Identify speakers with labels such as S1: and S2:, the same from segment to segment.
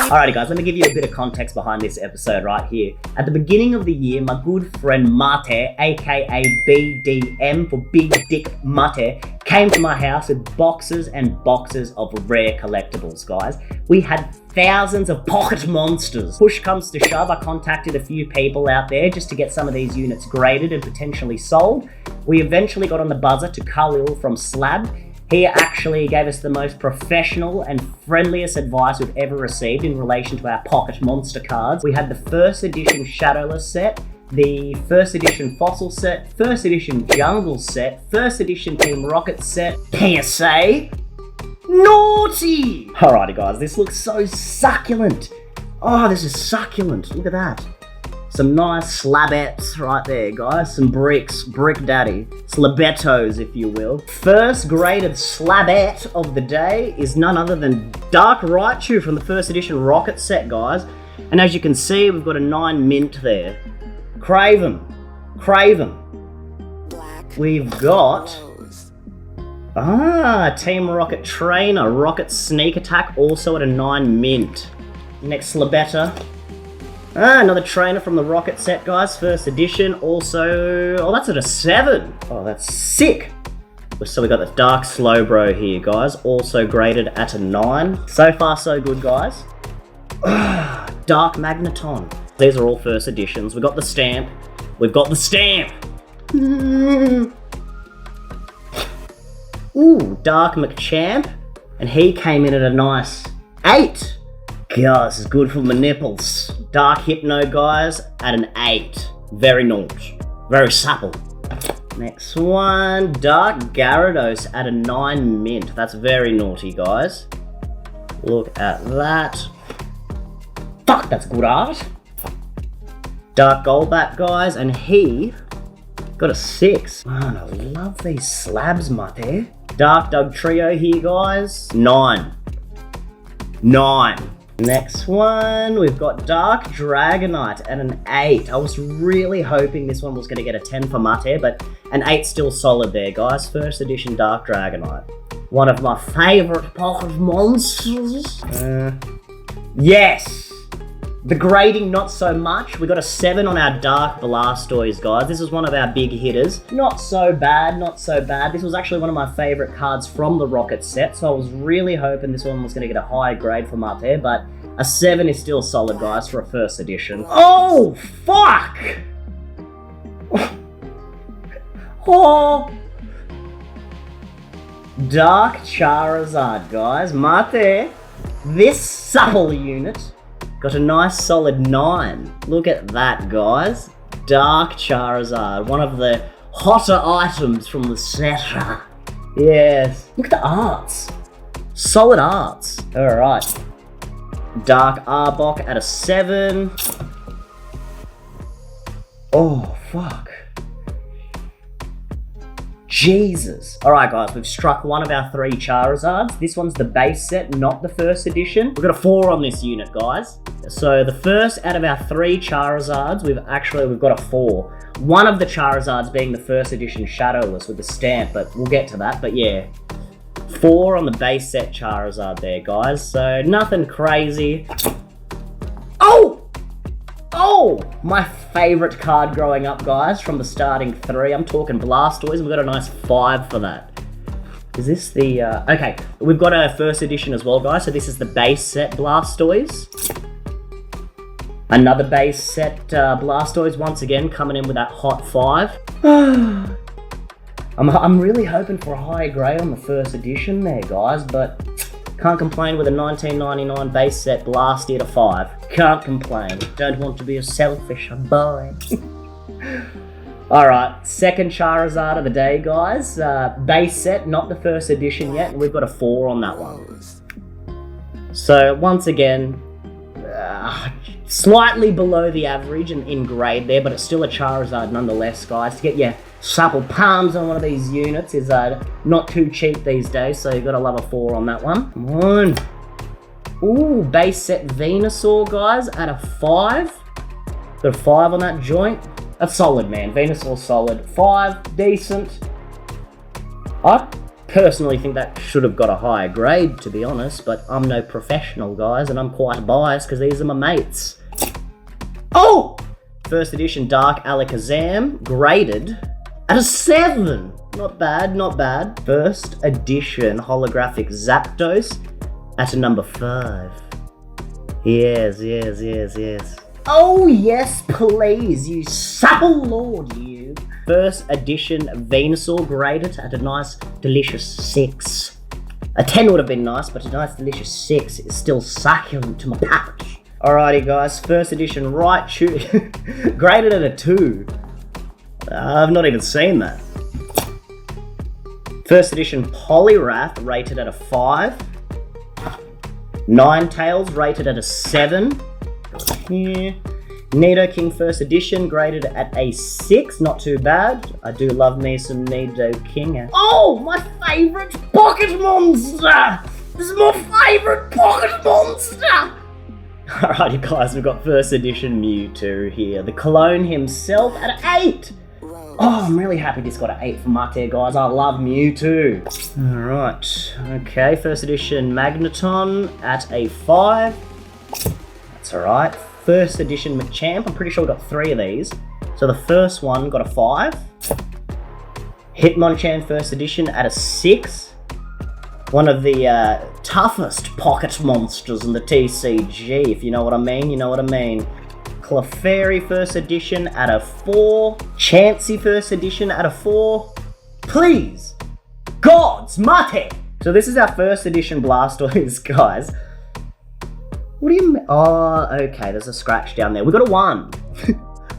S1: Alrighty guys, let me give you a bit of context behind this episode right here. At the beginning of the year, my good friend Mate, aka BDM for Big Dick Mate, came to my house with boxes and boxes of rare collectibles, guys. We had thousands of pocket monsters. Push comes to shove, I contacted a few people out there just to get some of these units graded and potentially sold. We eventually got on the buzzer to Khalil from Slab. He actually gave us the most professional and friendliest advice we've ever received in relation to our pocket monster cards. We had the first edition shadowless set, the first edition fossil set, first edition jungle set, first edition Team Rocket set, PSA, naughty! Alrighty guys, this looks so succulent. Oh, this is succulent, look at that. Some nice slabettes right there, guys. Some bricks, brick daddy. Slabettos, if you will. First graded slabette of the day is none other than Dark Raichu from the first edition Rocket set, guys. And as you can see, we've got a 9 mint there. Craven. We've got... Team Rocket Trainer. Rocket Sneak Attack, also at a 9 mint. Next slabetta. Another trainer from the Rocket set, guys. First edition, also... Oh, that's at a 7. Oh, that's sick. So we got the Dark Slowbro here, guys. Also graded at a 9. So far, so good, guys. Dark Magneton. These are all first editions. We've got the stamp. Ooh, Dark Machamp. And he came in at a nice 8. God, this is good for my nipples. Dark Hypno, guys, at an 8. Very naughty. Very supple. Next one, Dark Gyarados at a 9 mint. That's very naughty, guys. Look at that. Fuck, that's good art. Dark Golbat, guys, and he got a 6. Man, I love these slabs, mate. Dark Dug Trio here, guys. 9. Next one, we've got Dark Dragonite at an 8. I was really hoping this one was going to get a 10 for Mate, but an 8's still solid there, guys. First edition Dark Dragonite. One of my favourite pocket monsters. Yes! The grading, not so much. We got a 7 on our Dark Blastoise, guys. This is one of our big hitters. Not so bad. This was actually one of my favourite cards from the Rocket set, so I was really hoping this one was going to get a high grade from up there, but a 7 is still solid, guys, for a first edition. Oh, fuck! Oh! Dark Charizard, guys. Mate, this supple unit got a nice solid 9. Look at that, guys. Dark Charizard, one of the hotter items from the set. Yes. Look at the arts. Solid arts. Alright. Dark Arbok at a 7. Oh, fuck. Jesus. Alright guys, we've struck one of our 3 Charizards. This one's the base set, not the first edition. We've got a 4 on this unit, guys. So the first out of our 3 Charizards, we've got a 4. One of the Charizards being the first edition Shadowless with the stamp, but we'll get to that, but yeah. 4 on the base set Charizard there, guys. So nothing crazy. Oh! My favourite card growing up, guys, from the starting 3. I'm talking Blastoise. We've got a nice 5 for that. Is this the... okay, we've got a first edition as well, guys. So this is the base set Blastoise. Another base set Blastoise, once again, coming in with that hot 5. I'm really hoping for a higher grade on the first edition there, guys, but can't complain with a 1999 base set Blasty at a 5. Can't complain. Don't want to be a selfish boy. Alright, second Charizard of the day, guys. Base set, not the first edition yet, and we've got a 4 on that one. So, once again, slightly below the average in grade there, but it's still a Charizard nonetheless, guys. To get your supple palms on one of these units is not too cheap these days, so you've got to love a 4 on that one. Come on. Ooh, base set Venusaur, guys, at a 5. Got a 5 on that joint. That's solid, man. Venusaur solid. 5, decent. personally think that should have got a higher grade, to be honest, but I'm no professional, guys, and I'm quite biased because these are my mates. Oh! First edition Dark Alakazam, graded at a 7. Not bad, not bad. First edition holographic Zapdos at a number 5. Yes, yes, yes, yes. Oh yes, please, you supple lord, you. First edition Venusaur, graded at a nice, delicious 6. A 10 would have been nice, but a nice, delicious 6 is still succulent to my pouch. Alrighty guys, first edition Raichu, graded at a 2. I've not even seen that. First edition Poliwrath, rated at a 5. Ninetales, rated at a 7. Here. Nidoking first edition, graded at a 6, not too bad. I do love me some Nidoking. Oh, my favourite pocket monster! This is my favourite pocket monster! Alrighty guys, we've got first edition Mewtwo here. The clone himself at an 8! Oh, I'm really happy this got an 8 for Mate, guys. I love Mewtwo. Alright, okay, first edition Magneton at a 5. That's alright. First edition Machamp, I'm pretty sure we got 3 of these. So the first one got a 5. Hitmonchan first edition at a 6. One of the toughest pocket monsters in the TCG, if you know what I mean, you know what I mean. Clefairy first edition at a 4. Chansey first edition at a 4. Please! Gods, Mate! So this is our first edition Blastoise, guys. What do you mean? Oh, okay, there's a scratch down there. We got a 1.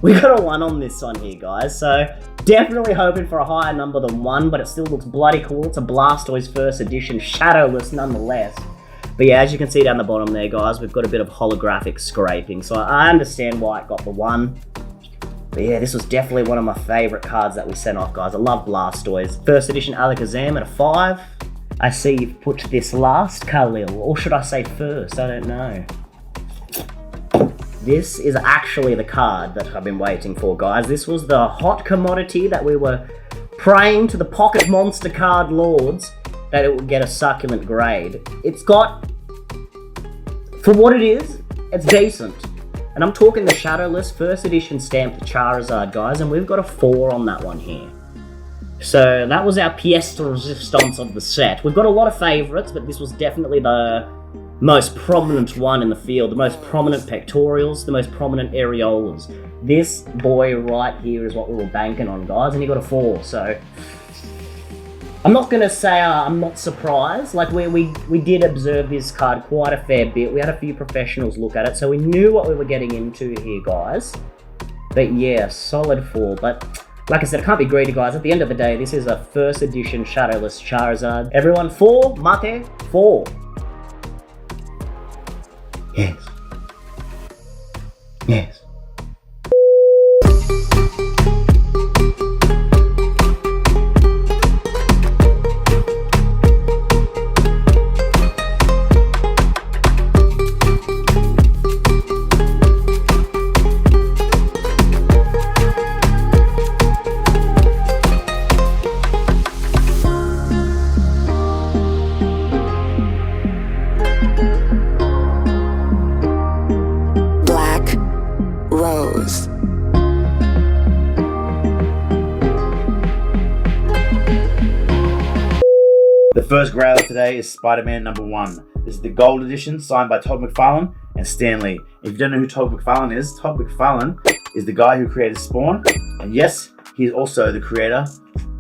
S1: We got a 1 on this one here, guys. So definitely hoping for a higher number than 1, but it still looks bloody cool. It's a Blastoise first edition, shadowless nonetheless. But yeah, as you can see down the bottom there, guys, we've got a bit of holographic scraping. So I understand why it got the 1. But yeah, this was definitely one of my favourite cards that we sent off, guys. I love Blastoise. First edition Alakazam at a 5. I see you've put this last, Khalil, or should I say first? I don't know. This is actually the card that I've been waiting for, guys. This was the hot commodity that we were praying to the Pocket Monster card lords that it would get a succulent grade. It's got, for what it is, it's decent. And I'm talking the shadowless first edition stamped Charizard, guys, and we've got a 4 on that one here. So that was our pièce de résistance of the set. We've got a lot of favourites, but this was definitely the most prominent one in the field. The most prominent pectorials, the most prominent areolas. This boy right here is what we were banking on, guys, and he got a 4. So I'm not going to say I'm not surprised. Like, we did observe this card quite a fair bit. We had a few professionals look at it, so we knew what we were getting into here, guys. But yeah, solid 4. But like I said, I can't be greedy, guys. At the end of the day, this is a first edition shadowless Charizard. Everyone, 4, Mate, 4. Yes. Yes.
S2: The first Grail today is Spider-Man #1. This is the gold edition, signed by Todd McFarlane and Stan Lee. If you don't know who Todd McFarlane is the guy who created Spawn, and yes, he is also the creator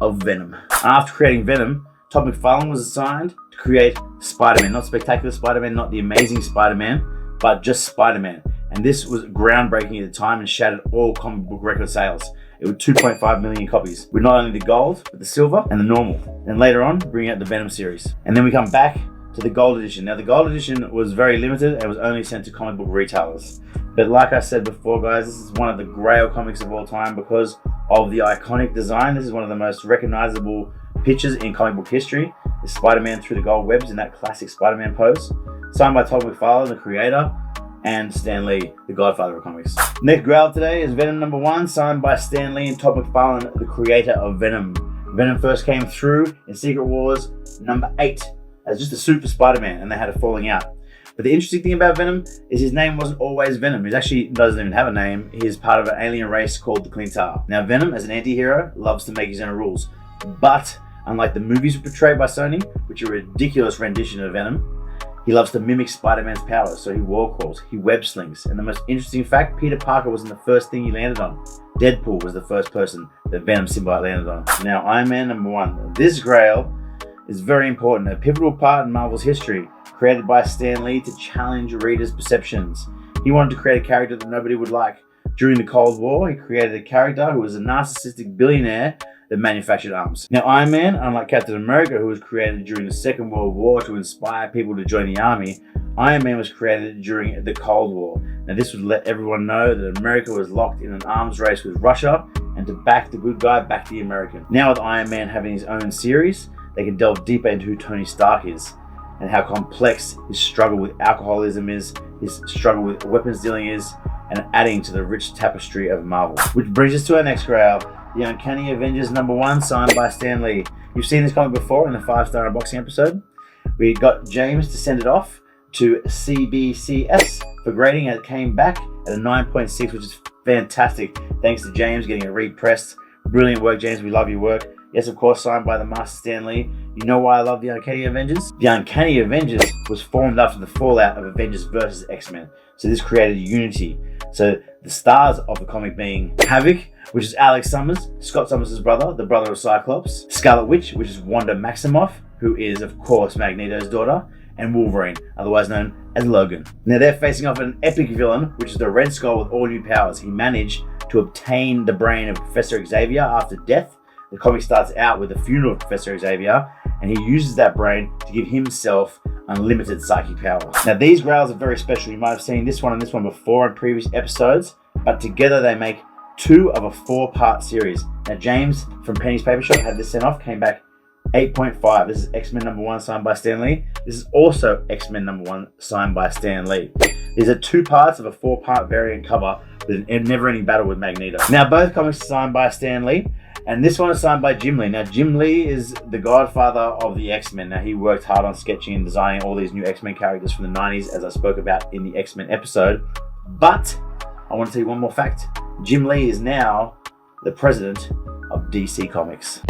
S2: of Venom. After creating Venom, Todd McFarlane was assigned to create Spider-Man, not Spectacular Spider-Man, not the Amazing Spider-Man, but just Spider-Man. And this was groundbreaking at the time and shattered all comic book record sales. It was 2.5 million copies, with not only the gold, but the silver and the normal. And later on, bring out the Venom series. And then we come back to the gold edition. Now the gold edition was very limited and was only sent to comic book retailers. But like I said before, guys, this is one of the Grail comics of all time because of the iconic design. This is one of the most recognizable pictures in comic book history. It's Spider-Man through the gold webs in that classic Spider-Man pose. Signed by Todd McFarlane, the creator, and Stan Lee, the godfather of comics. Next Grail today is Venom #1, signed by Stan Lee and Todd McFarlane, the creator of Venom. Venom first came through in Secret Wars number 8 as just a suit for Spider-Man, and they had a falling out. But the interesting thing about Venom is his name wasn't always Venom. He actually doesn't even have a name. He is part of an alien race called the Clintar. Now, Venom, as an anti-hero, loves to make his own rules. But unlike the movies portrayed by Sony, which are a ridiculous rendition of Venom, he loves to mimic Spider-Man's powers. So he wall crawls, he web slings. And the most interesting fact, Peter Parker wasn't the first thing he landed on. Deadpool was the first person that Venom symbiote landed on. Now, Iron Man number 1. This Grail is very important, a pivotal part in Marvel's history, created by Stan Lee to challenge readers' perceptions. He wanted to create a character that nobody would like. During the Cold War, he created a character who was a narcissistic billionaire that manufactured arms. Now, Iron Man, unlike Captain America, who was created during the Second World War to inspire people to join the army, Iron Man was created during the Cold War. Now, this would let everyone know that America was locked in an arms race with Russia, and to back the good guy, back the American. Now, with Iron Man having his own series, they can delve deeper into who Tony Stark is and how complex his struggle with alcoholism is, his struggle with weapons dealing is, and adding to the rich tapestry of Marvel. Which brings us to our next Grail, the Uncanny Avengers number 1, signed by Stan Lee. You've seen this comic before in the 5-star unboxing episode. We got James to send it off to CBCS for grading, and it came back at a 9.6, which is fantastic. Thanks to James getting it repressed. Brilliant work, James. We love your work. Yes, of course, signed by the Master Stan Lee. You know why I love the Uncanny Avengers? The Uncanny Avengers was formed after the fallout of Avengers vs. X-Men. So this created unity. So the stars of the comic being Havoc, which is Alex Summers, Scott Summers' brother, the brother of Cyclops. Scarlet Witch, which is Wanda Maximoff, who is, of course, Magneto's daughter. And Wolverine, otherwise known as Logan. Now they're facing off an epic villain, which is the Red Skull with all new powers. He managed to obtain the brain of Professor Xavier after death. The comic starts out with the funeral of Professor Xavier, and he uses that brain to give himself unlimited psychic powers. Now these Grails are very special. You might have seen this one and this one before in previous episodes, but together they make 2 of a 4-part series. Now James from Penny's Paper Shop had this sent off, came back 8.5. This is X-Men number 1 signed by Stan Lee. This is also X-Men number 1 signed by Stan Lee. These are 2 parts of a 4-part variant cover with a never-ending battle with Magneto. Now both comics are signed by Stan Lee, and this one is signed by Jim Lee. Now Jim Lee is the godfather of the X-Men. Now he worked hard on sketching and designing all these new X-Men characters from the 90s, as I spoke about in the X-Men episode. But I want to tell you one more fact. Jim Lee is now the president of DC Comics.